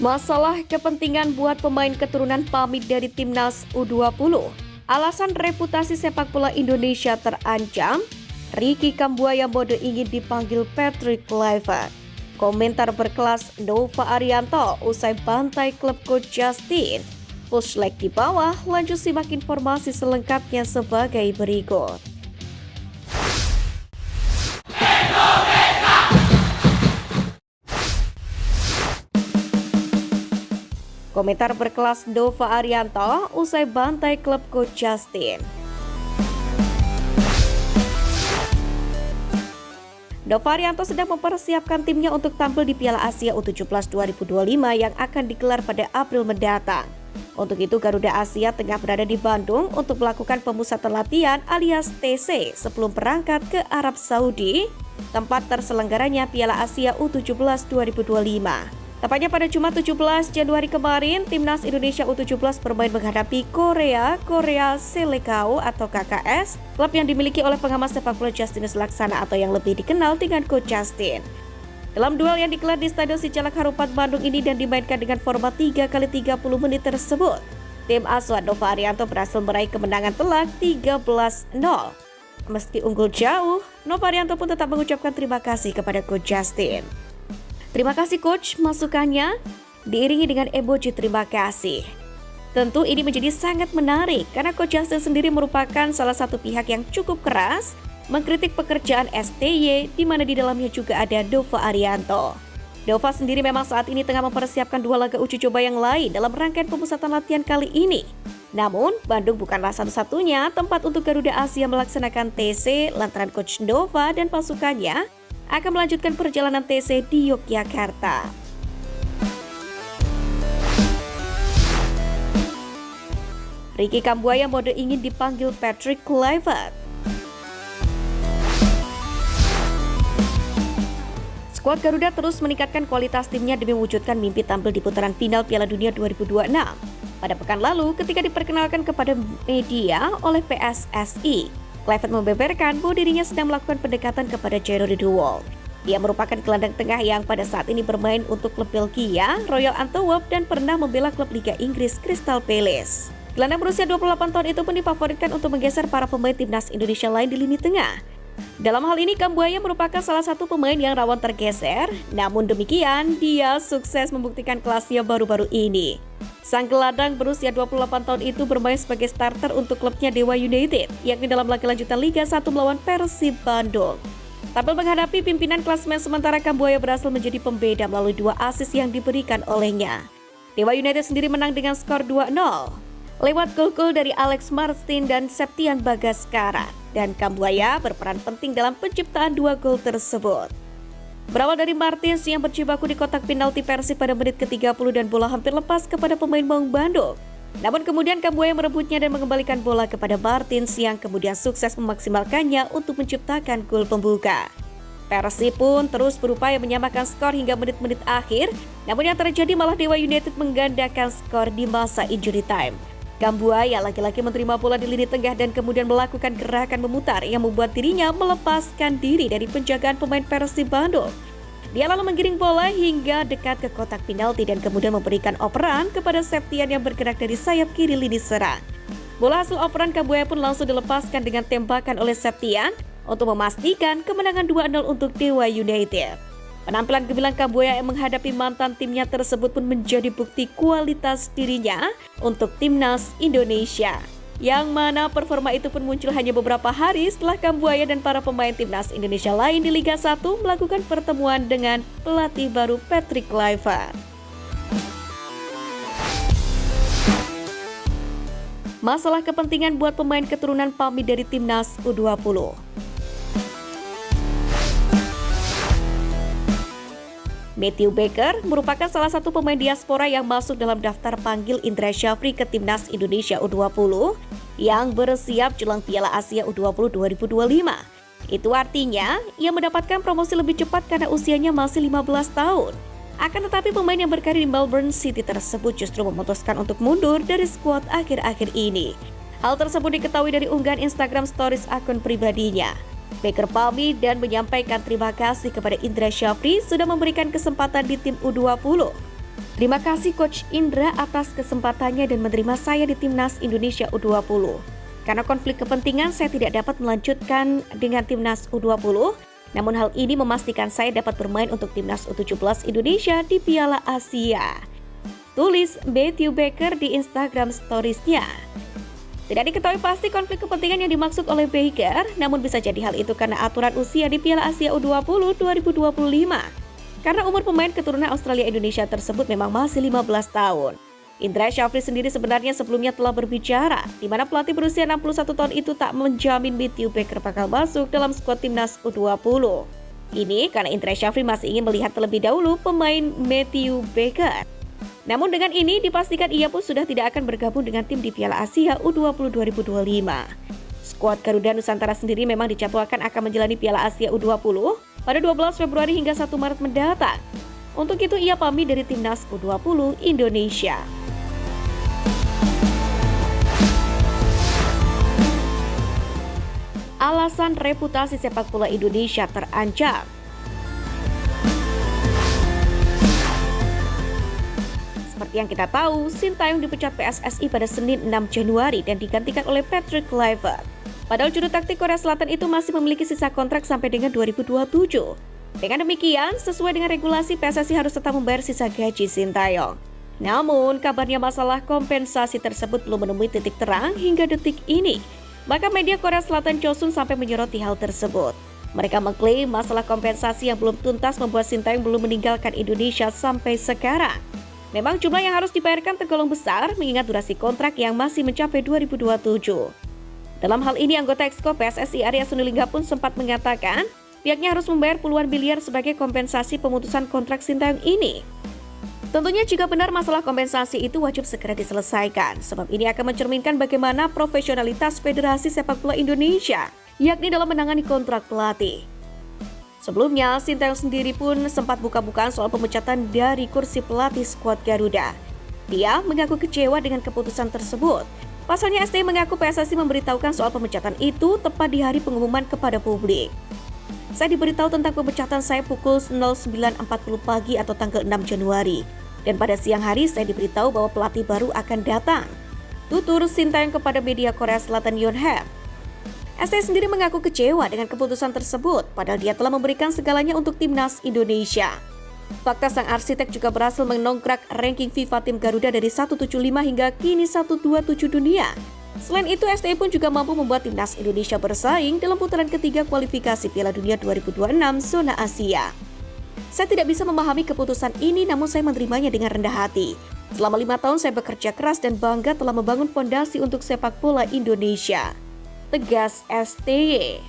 Masalah kepentingan buat pemain keturunan pamit dari timnas U20. Alasan reputasi sepak bola Indonesia terancam. Ricky Kambuaya mode ingin dipanggil Patrick Kluivert. Komentar berkelas Nova Arianto usai bantai klub coach Justin. Push leg di bawah, lanjut simak informasi selengkapnya sebagai berikut. Komentar berkelas Nova Arianto usai bantai klub coach Justin. Nova Arianto sedang mempersiapkan timnya untuk tampil di Piala Asia U17 2025 yang akan digelar pada April mendatang. Untuk itu, Garuda Asia tengah berada di Bandung untuk melakukan pemusatan latihan alias TC sebelum berangkat ke Arab Saudi, tempat terselenggaranya Piala Asia U17 2025. Tepatnya pada Jumat 17 Januari kemarin, Timnas Indonesia U17 bermain menghadapi Korea Selecao atau KKS, klub yang dimiliki oleh pengamat sepak bola Justinus Laksana atau yang lebih dikenal dengan Coach Justin. Dalam duel yang digelar di Stadion Sijalak Harupat Bandung ini dan dimainkan dengan format 3x30 menit tersebut, tim asuhan Nova Arianto berhasil meraih kemenangan telak 13-0. Meski unggul jauh, Nova Arianto pun tetap mengucapkan terima kasih kepada Coach Justin. Terima kasih coach, masukannya diiringi dengan emoji terima kasih. Tentu ini menjadi sangat menarik karena Coach Justin sendiri merupakan salah satu pihak yang cukup keras mengkritik pekerjaan STY di mana di dalamnya juga ada Nova Arianto. Nova sendiri memang saat ini tengah mempersiapkan 2 laga uji coba yang lain dalam rangkaian pemusatan latihan kali ini. Namun, Bandung bukanlah satu-satunya tempat untuk Garuda Asia melaksanakan TC lantaran Coach Nova dan pasukannya akan melanjutkan perjalanan TC di Yogyakarta. Ricky Kambuaya mode ingin dipanggil Patrick Kluivert. Skuad Garuda terus meningkatkan kualitas timnya demi mewujudkan mimpi tampil di putaran final Piala Dunia 2026. Pada pekan lalu, ketika diperkenalkan kepada media oleh PSSI, Kluivert membeberkan bahwa dirinya sedang melakukan pendekatan kepada Jerry De Wolf. Dia merupakan gelandang tengah yang pada saat ini bermain untuk klub Belgia, Royal Antwerp, dan pernah membela klub Liga Inggris Crystal Palace. Gelandang berusia 28 tahun itu pun difavoritkan untuk menggeser para pemain timnas Indonesia lain di lini tengah. Dalam hal ini, Kambuaya merupakan salah satu pemain yang rawan tergeser, namun demikian, dia sukses membuktikan kelasnya baru-baru ini. Sang gelandang berusia 28 tahun itu bermain sebagai starter untuk klubnya Dewa United, yakni dalam laga lanjutan Liga 1 melawan Persib Bandung. Tampil menghadapi pimpinan klasemen sementara, Kambuaya berhasil menjadi pembeda melalui 2 assist yang diberikan olehnya. Dewa United sendiri menang dengan skor 2-0 lewat gol-gol dari Alex Martin dan Septian Bagaskara, dan Kambuaya berperan penting dalam penciptaan 2 gol tersebut. Berawal dari Martins yang berjibaku di kotak penalti Persib pada menit ke-30 dan bola hampir lepas kepada pemain Maung Bandung. Namun kemudian Kambuaya merebutnya dan mengembalikan bola kepada Martins yang kemudian sukses memaksimalkannya untuk menciptakan gol pembuka. Persib pun terus berupaya menyamakan skor hingga menit-menit akhir, namun yang terjadi malah Dewa United menggandakan skor di masa injury time. Kambuaya lagi-lagi menerima bola di lini tengah dan kemudian melakukan gerakan memutar yang membuat dirinya melepaskan diri dari penjagaan pemain Persib Bandung. Dia lalu menggiring bola hingga dekat ke kotak penalti dan kemudian memberikan operan kepada Septian yang bergerak dari sayap kiri lini serang. Bola hasil operan Kambuaya pun langsung dilepaskan dengan tembakan oleh Septian untuk memastikan kemenangan 2-0 untuk Dewa United. Penampilan gemilang Kambuaya yang menghadapi mantan timnya tersebut pun menjadi bukti kualitas dirinya untuk timnas Indonesia. Yang mana performa itu pun muncul hanya beberapa hari setelah Kambuaya dan para pemain timnas Indonesia lain di Liga 1 melakukan pertemuan dengan pelatih baru Patrick Kluivert. Masalah kepentingan buat pemain keturunan pamit dari timnas U20. Matthew Baker merupakan salah satu pemain diaspora yang masuk dalam daftar panggil Indra Syafri ke Timnas Indonesia U20 yang bersiap jelang Piala Asia U20 2025. Itu artinya ia mendapatkan promosi lebih cepat karena usianya masih 15 tahun. Akan tetapi pemain yang berkarir di Melbourne City tersebut justru memutuskan untuk mundur dari skuad akhir-akhir ini. Hal tersebut diketahui dari unggahan Instagram Stories akun pribadinya. Baker pamit dan menyampaikan terima kasih kepada Indra Syafri sudah memberikan kesempatan di tim U20. Terima kasih Coach Indra atas kesempatannya dan menerima saya di Timnas Indonesia U20. Karena konflik kepentingan saya tidak dapat melanjutkan dengan Timnas U20, namun hal ini memastikan saya dapat bermain untuk Timnas U17 Indonesia di Piala Asia. Tulis Matthew Baker di Instagram Stories-nya. Tidak diketahui pasti konflik kepentingan yang dimaksud oleh Baker, namun bisa jadi hal itu karena aturan usia di Piala Asia U20 2025. Karena umur pemain keturunan Australia Indonesia tersebut memang masih 15 tahun. Indra Syafri sendiri sebenarnya sebelumnya telah berbicara, di mana pelatih berusia 61 tahun itu tak menjamin Matthew Baker bakal masuk dalam skuad Timnas U20. Ini karena Indra Syafri masih ingin melihat terlebih dahulu pemain Matthew Baker. Namun dengan ini dipastikan ia pun sudah tidak akan bergabung dengan tim di Piala Asia U20 2025. Skuad Garuda Nusantara sendiri memang dijadwalkan akan menjalani Piala Asia U20 pada 12 Februari hingga 1 Maret mendatang. Untuk itu ia pamit dari Timnas U20 Indonesia. Alasan reputasi sepak bola Indonesia terancam. Seperti yang kita tahu, Sintayong dipecat PSSI pada Senin 6 Januari dan digantikan oleh Patrick Kluivert. Padahal juru taktik Korea Selatan itu masih memiliki sisa kontrak sampai dengan 2027. Dengan demikian, sesuai dengan regulasi PSSI harus tetap membayar sisa gaji Sintayong. Namun, kabarnya masalah kompensasi tersebut belum menemui titik terang hingga detik ini. Maka media Korea Selatan Chosun sampai menyoroti hal tersebut. Mereka mengklaim masalah kompensasi yang belum tuntas membuat Sintayong belum meninggalkan Indonesia sampai sekarang. Memang jumlah yang harus dibayarkan tergolong besar mengingat durasi kontrak yang masih mencapai 2027. Dalam hal ini anggota Exco PSSI Arya Sinulinga pun sempat mengatakan pihaknya harus membayar puluhan miliar sebagai kompensasi pemutusan kontrak Sintayong ini. Tentunya jika benar masalah kompensasi itu wajib segera diselesaikan, sebab ini akan mencerminkan bagaimana profesionalitas Federasi Sepak Bola Indonesia, yakni dalam menangani kontrak pelatih. Sebelumnya, Sintayong sendiri pun sempat buka-bukaan soal pemecatan dari kursi pelatih skuad Garuda. Dia mengaku kecewa dengan keputusan tersebut. Pasalnya STI mengaku PSSI memberitahukan soal pemecatan itu tepat di hari pengumuman kepada publik. Saya diberitahu tentang pemecatan saya pukul 09.40 pagi atau tanggal 6 Januari. Dan pada siang hari saya diberitahu bahwa pelatih baru akan datang. Tutur Sintayong kepada media Korea Selatan Yonhap. STI sendiri mengaku kecewa dengan keputusan tersebut, padahal dia telah memberikan segalanya untuk Timnas Indonesia. Fakta sang arsitek juga berhasil mendongkrak ranking FIFA tim Garuda dari 175 hingga kini 127 dunia. Selain itu, STI pun juga mampu membuat Timnas Indonesia bersaing dalam putaran ketiga kualifikasi Piala Dunia 2026 zona Asia. Saya tidak bisa memahami keputusan ini, namun saya menerimanya dengan rendah hati. Selama 5 tahun saya bekerja keras dan bangga telah membangun fondasi untuk sepak bola Indonesia. Tegas STY.